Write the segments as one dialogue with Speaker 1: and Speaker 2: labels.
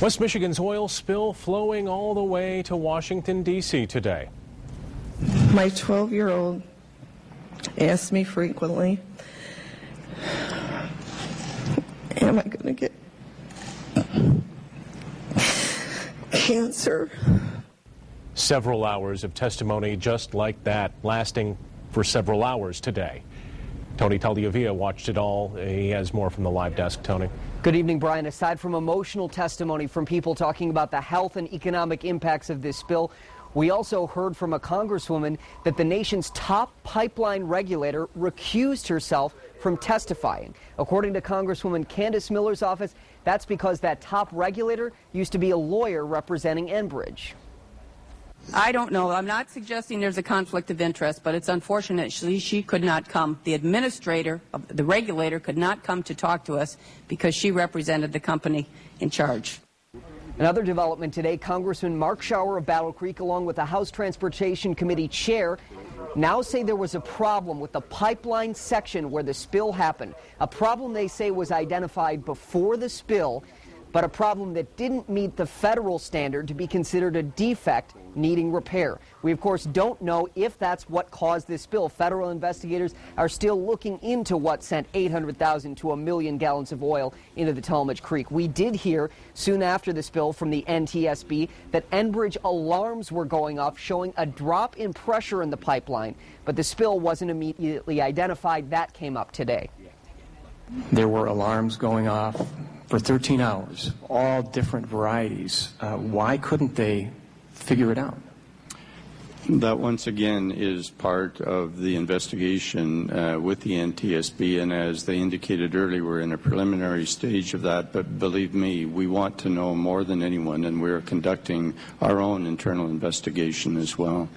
Speaker 1: West Michigan's oil spill flowing all the way to Washington, D.C. today.
Speaker 2: My 12-year-old asks me frequently, am I going to get cancer?
Speaker 1: Several hours of testimony just like that, lasting for several hours today. Tony Tagliavia watched it all. He has more from the live desk. Tony.
Speaker 3: Good evening, Brian. Aside from emotional testimony from people talking about the health and economic impacts of this spill, we also heard from a congresswoman that the nation's top pipeline regulator recused herself from testifying. According to Congresswoman Candace Miller's office, that's because that top regulator used to be a lawyer representing Enbridge.
Speaker 4: I don't know. I'm not suggesting there's a conflict of interest, but it's unfortunate she could not come. The administrator, the regulator, could not come to talk to us because she represented the company in charge.
Speaker 3: Another development today, Congressman Mark Schauer of Battle Creek, along with the House Transportation Committee chair, now say there was a problem with the pipeline section where the spill happened. A problem they say was identified before the spill, but a problem that didn't meet the federal standard to be considered a defect needing repair. We, of course, don't know if that's what caused this spill. Federal investigators are still looking into what sent 800,000 to 1 million gallons of oil into the Talmadge Creek. We did hear soon after the spill from the NTSB that Enbridge alarms were going off, showing a drop in pressure in the pipeline, but the spill wasn't immediately identified. That came up today.
Speaker 5: There were alarms going off for 13 hours, all different varieties. Why couldn't they figure it out?
Speaker 6: That, once again, is part of the investigation with the NTSB, and as they indicated earlier, we're in a preliminary stage of that, but believe me, we want to know more than anyone, and we're conducting our own internal investigation as well.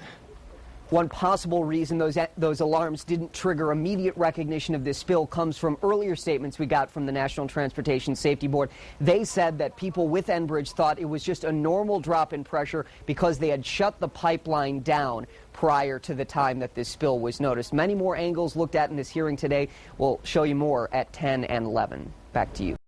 Speaker 3: One possible reason those alarms didn't trigger immediate recognition of this spill comes from earlier statements we got from the National Transportation Safety Board. They said that people with Enbridge thought it was just a normal drop in pressure because they had shut the pipeline down prior to the time that this spill was noticed. Many more angles looked at in this hearing today. We'll show you more at 10 and 11. Back to you.